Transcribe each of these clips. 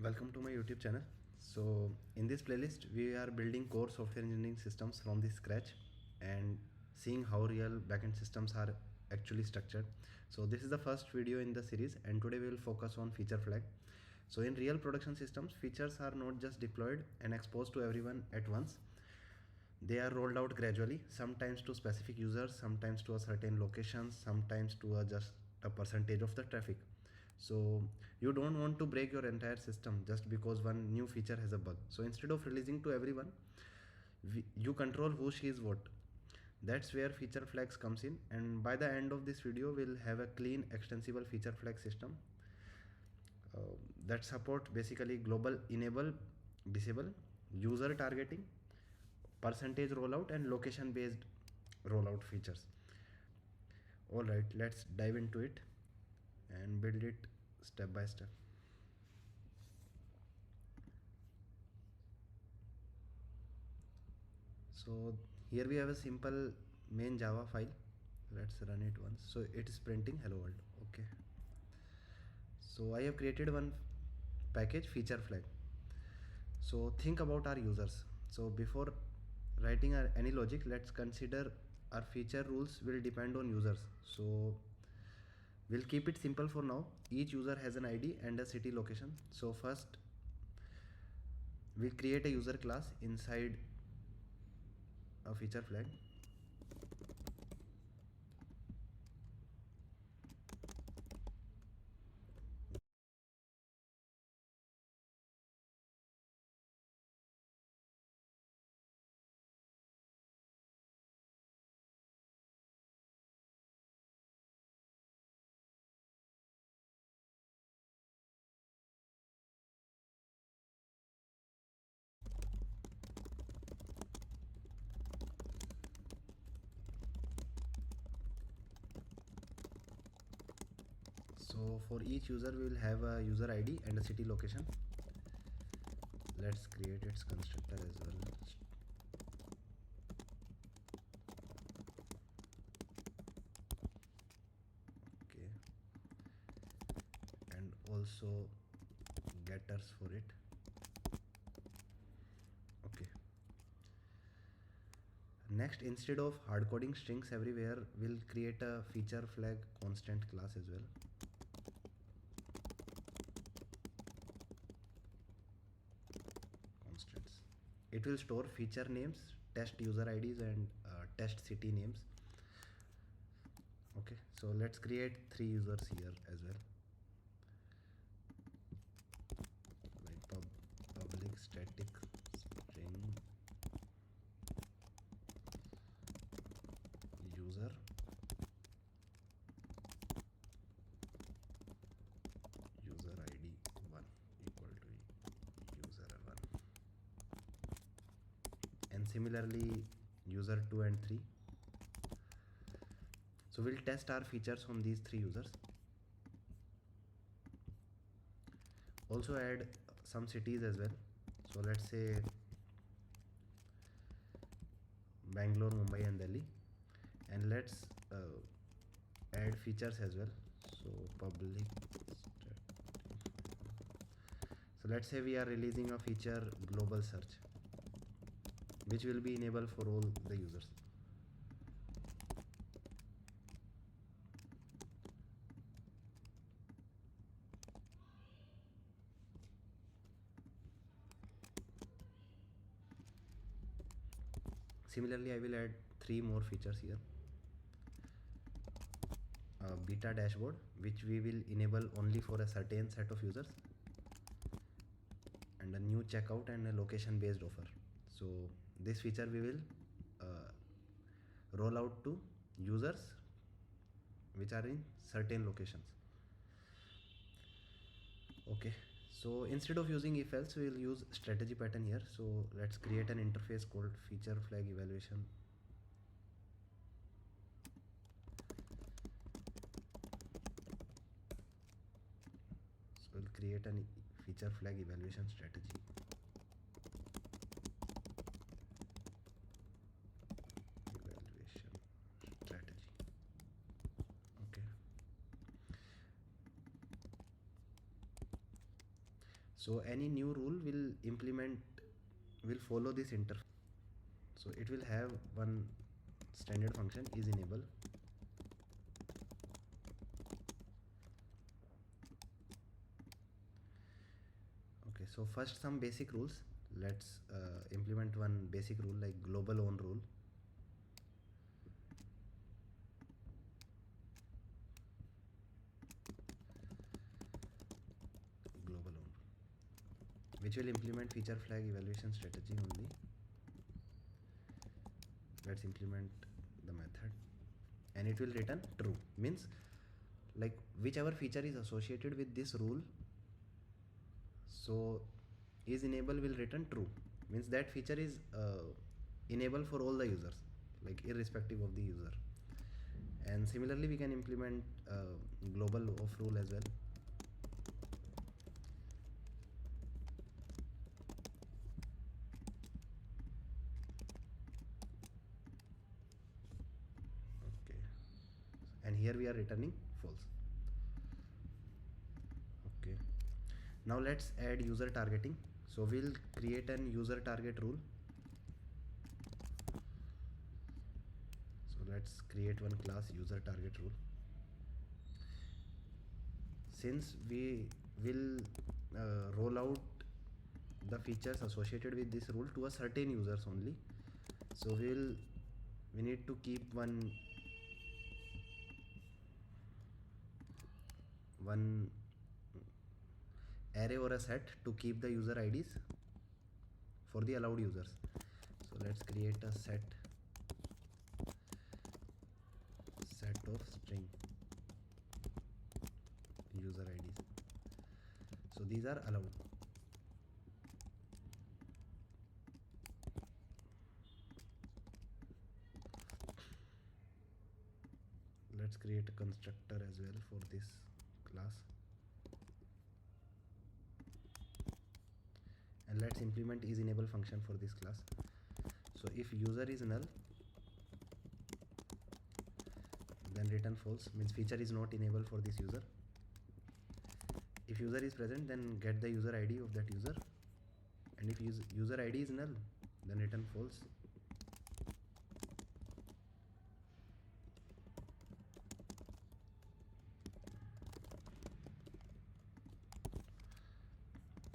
Welcome to my YouTube channel. So in this playlist we are building core software engineering systems from the scratch and seeing how real backend systems are actually structured. So this is the first video in the series, and today we will focus on feature flag. So in real production systems, features are not just deployed and exposed to everyone at once. They are rolled out gradually, sometimes to specific users, sometimes to a certain location, sometimes to just a percentage of the traffic. So you don't want to break your entire system just because one new feature has a bug. So instead of releasing to everyone, you control who sees what. That's where feature flags comes in, and by the end of this video we'll have a clean extensible feature flag system uh, that support basically global enable, disable, user targeting, percentage rollout, and location based rollout features. All right, let's dive into it and build it step by step. So here we have a simple main Java file. Let's run it once. So it is printing hello world. Okay, so I have created one package feature flag. So think about our users. So before writing any logic, let's consider our feature rules will depend on users. So we'll keep it simple for now. Each user has an ID and a city location. So first we'll create a user class inside a feature flag. So for each user we will have a user ID and a city location. Let's create its constructor as well. Okay, and also getters for it. Okay, next, instead of hard coding strings everywhere, we'll create a feature flag constant class as well. Constants, it will store feature names, test user IDs, and test city names. Okay, so let's create 3 users here as well, like public static string user user ID 1 equal to user 1, and similarly user 2 and 3. So we'll test our features on these 3 users. Also add some cities as well. So let's say Bangalore, Mumbai, and Delhi, and let's add features as well. So public so let's say we are releasing a feature global search, which will be enabled for all the users. Similarly, I will add 3 more features here. A beta dashboard, which we will enable only for a certain set of users, and a new checkout and a location based offer. So this feature we will roll out to users which are in certain locations. Okay, so instead of using if else, we will use strategy pattern here. So let's create an interface called feature flag evaluation. So we'll create an feature flag evaluation strategy. So any new rule will follow this interface. So it will have one standard function is enable. Okay, so first some basic rules. Let's implement one basic rule like global on rule. Global on, which will implement feature flag evaluation strategy only. Let's implement the method, and it will return true. Means like whichever feature is associated with this rule, so is enable will return true. Means that feature is enable for all the users, like irrespective of the user. And similarly we can implement global of rule as well. Okay, and here we are returning false. Okay, now let's add user targeting. So we'll create an user target rule. So let's create one class user target rule. Since we will roll out the features associated with this rule to a certain users only, so we need to keep one array or a set to keep the user IDs for the allowed users. So let's create a set of string user IDs. So these are allowed. Let's create a constructor as well for this class, and let's implement is enable function for this class. So if user is null, then return false, means feature is not enabled for this user. If user is present, then get the user ID of that user, and if user ID is null, then return false.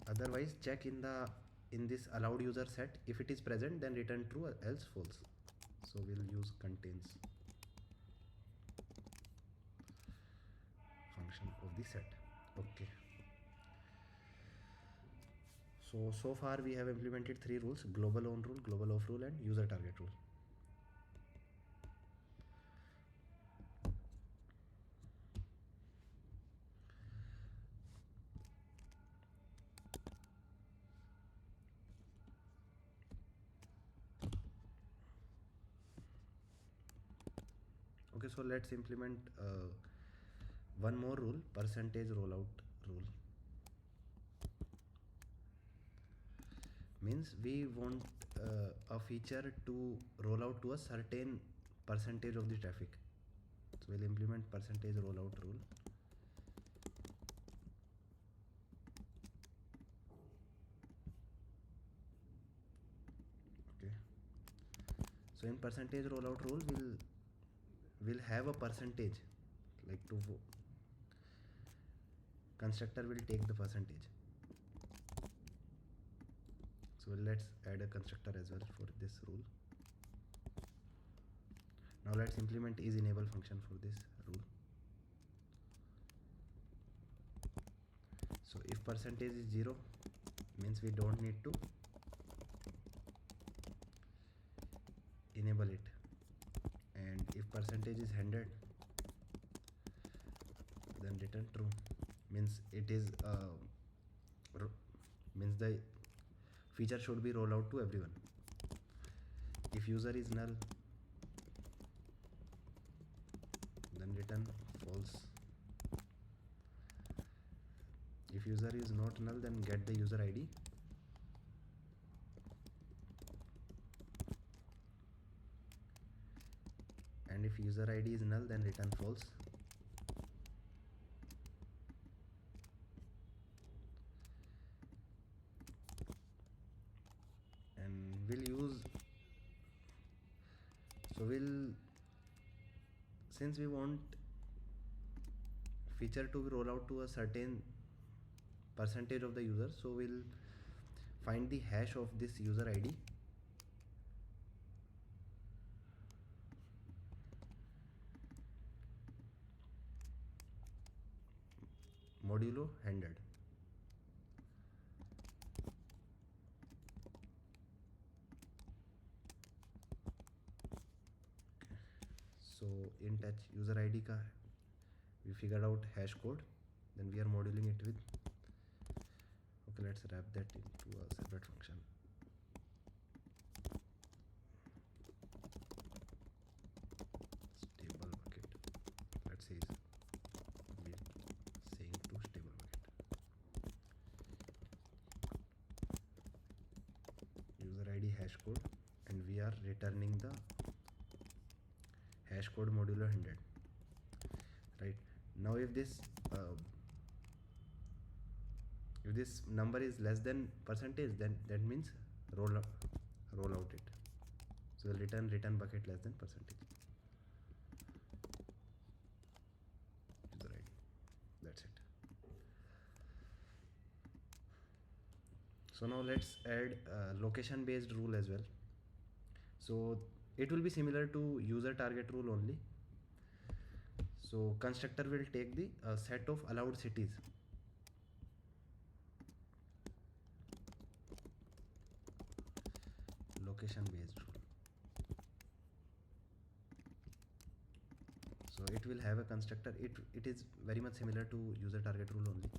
Otherwise check in this allowed user set, if it is present then return true, else false. So we'll use contains function of the set. Okay, so far we have implemented three rules: global on rule, global off rule, and user target rule. Okay, so let's implement one more rule, percentage rollout rule. Means we want a feature to roll out to a certain percentage of the traffic. So we'll implement percentage rollout rule. Okay, so in percentage rollout rule we'll have a percentage, like to constructor will take the percentage. So let's add a constructor as well for this rule. Now let's implement is enable function for this rule. So if percentage is 0, means we don't need to enable it, and if percentage is 100, then return true, means it is means the feature should be rolled out to everyone. If user is null, then return false. If user is not null, then get the user ID, and if user ID is null, then return false. So we'll, since we want feature to be roll out to a certain percentage of the user, so we'll find the hash of this user ID, modulo 100. So in touch user ID ka we figured out hash code, then we are moduling it with, okay, let's wrap that into a separate function. Stable bucket, let's say we saying to stable bucket, user ID hash code, and we are returning the hash code modulo 100, right? Now if this number is less than percentage, then that means roll out it. So we'll return bucket less than percentage user ID. That's it. So now let's add a location based rule as well. So it will be similar to user target rule only. So constructor will take the set of allowed cities. Location based rule. So it will have a constructor. It is very much similar to user target rule only.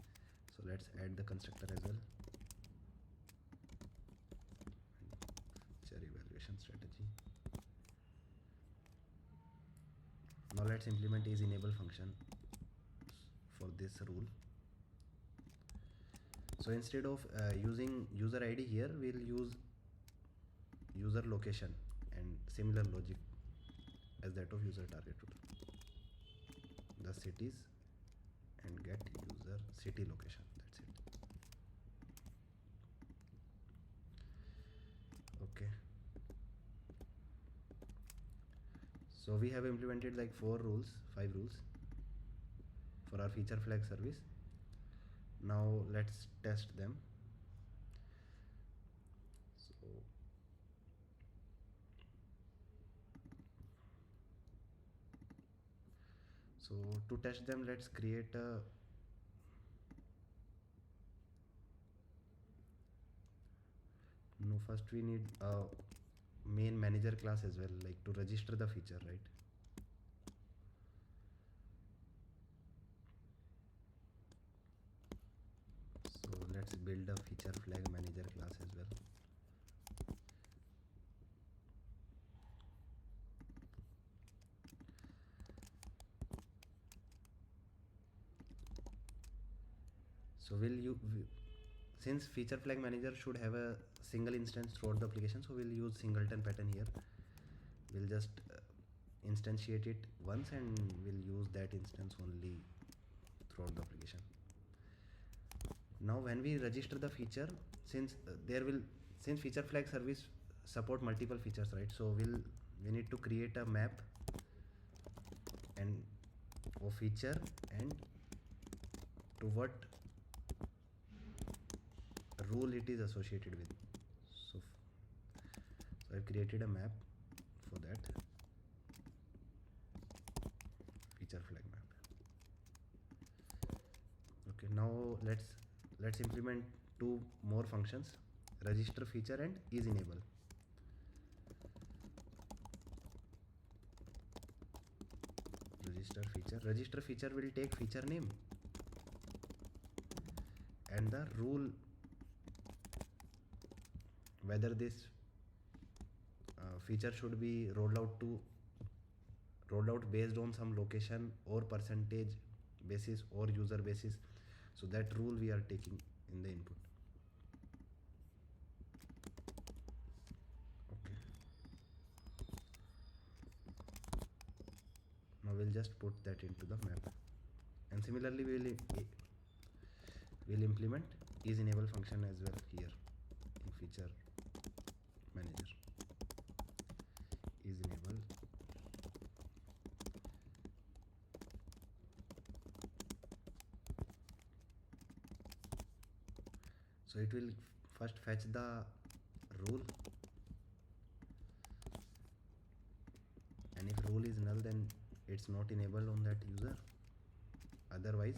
So let's add the constructor as well. Feature evaluation strategy. Now let's implement is enable function for this rule. So instead of using user ID here, we'll use user location and similar logic as that of user target rule. The cities and get user city location. That's it. Okay. So we have implemented like 5 rules for our feature flag service. Now let's test them. So to test them, let's create a first we need a main manager class as well, like to register the feature, right? So let's build a feature flag manager class as well. So since feature flag manager should have a single instance throughout the application, so we'll use singleton pattern here. We'll just instantiate it once and we'll use that instance only throughout the application. Now when we register the feature, since feature flag service support multiple features, right? So we need to create a map and of feature and to what rule it is associated with. So I've created a map for that feature flag map. Okay, now let's implement 2 more functions, register feature and is enable. Register feature will take feature name and the rule whether this feature should be rolled out based on some location or percentage basis or user basis. So that rule we are taking in the input. Okay. Now we'll just put that into the map, and similarly we'll implement is enable function as well here in feature manager. Is enable So it will first fetch the rule, and if rule is null then it's not enabled on that user. Otherwise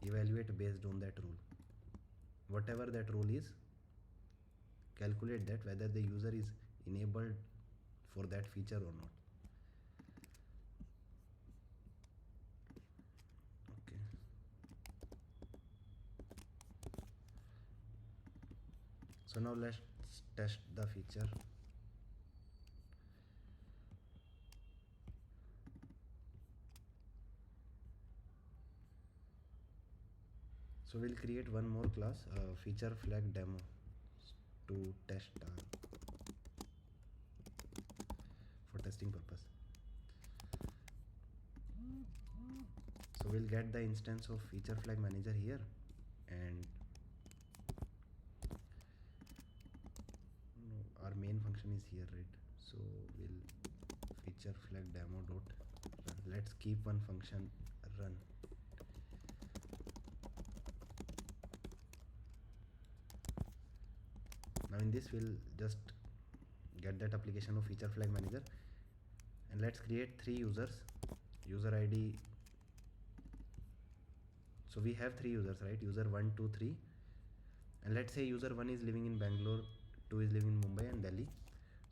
evaluate based on that rule. Whatever that rule is, calculate that whether the user is enabled for that feature or not. Okay. So now let's test the feature. So we'll create one more class, feature flag demo, to test for testing purpose. So we'll get the instance of feature flag manager here, and no, our main function is here, right? So we'll feature flag demo dot run. Let's keep one function run. Now in this we'll just get that application of feature flag manager, and let's create 3 users. User ID, so we have 3 users, right? User 1, 2, 3, and let's say user 1 is living in Bangalore, 2 is living in Mumbai and Delhi.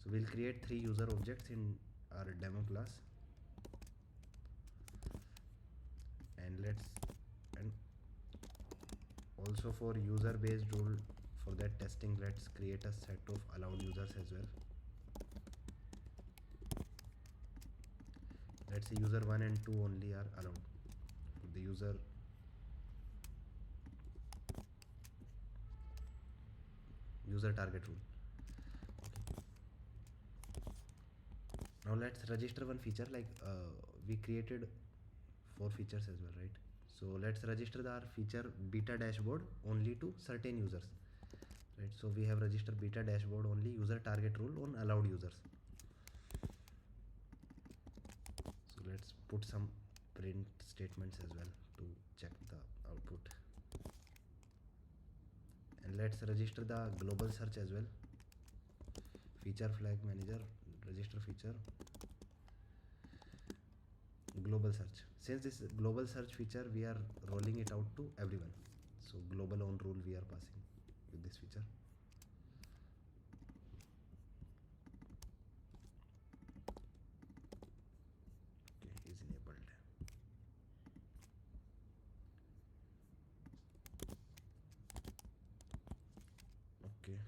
So we'll create 3 user objects in our demo class, and also for user based rule, for that testing, let's create a set of allowed users as well. Let's say user 1 and 2 only are allowed for the user target rule. Okay. Now let's register one feature, like we created 4 features as well, right? So let's register our feature beta dashboard only to certain users, right? So we have registered beta dashboard only user target rule on allowed users. So let's put some print statements as well to check the output, and let's register the global search as well. Feature flag manager, register feature global search. Since this global search feature, we are rolling it out to everyone, so global on rule we are passing with this feature. Okay, is enabled. Okay,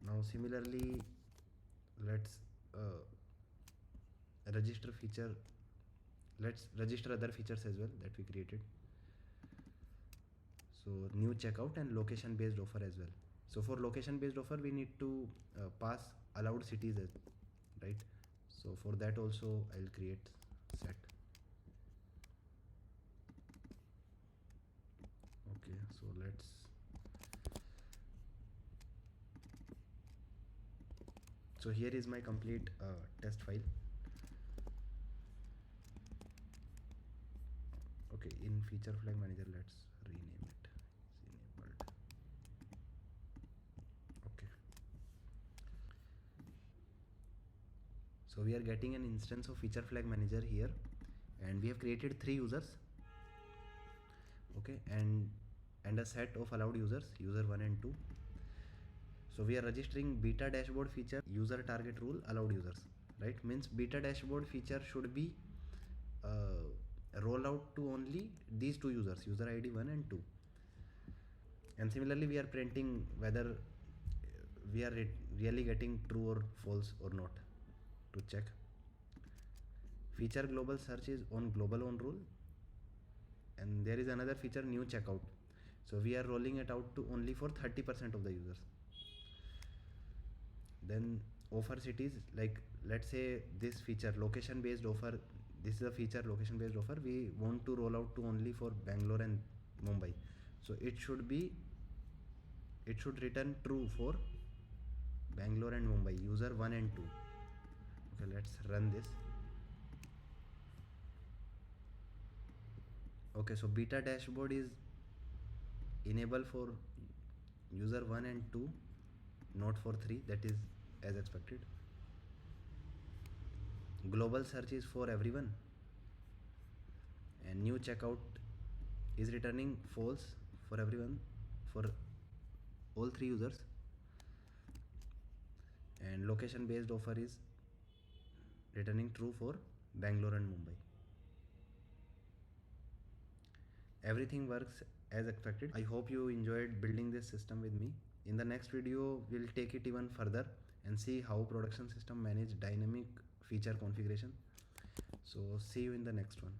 now similarly let's register feature, let's register other features as well that we created. So new checkout and location based offer as well. So for location based offer we need to pass allowed cities right? So for that also I'll create set. Okay, so so here is my complete test file. Okay, in feature flag manager let's rename it, it's enabled. Okay, so we are getting an instance of feature flag manager here, and we have created 3 users. Okay, and a set of allowed users, user 1 and 2. So we are registering beta dashboard feature user target rule allowed users, right? Means beta dashboard feature should be roll out to only these 2 users, user ID 1 and 2. And similarly we are printing whether we are really getting true or false or not, to check. Feature global search is on global on rule, and there is another feature new checkout. So we are rolling it out to only for 30% of the users. Then offer cities, like let's say this feature location based offer, this is a feature location based offer, we want to roll out to only for Bangalore and Mumbai. So it should return true for Bangalore and Mumbai, user 1 and 2. Okay, let's run this. Okay, so beta dashboard is enable for user 1 and 2, not for 3, that is as expected. Global search is for everyone, and new checkout is returning false for everyone, for all 3 users, and location based offer is returning true for Bangalore and Mumbai. Everything works as expected. I hope you enjoyed building this system with me. In the next video, we'll take it even further and see how production system manage dynamic feature configuration. So see you in the next one.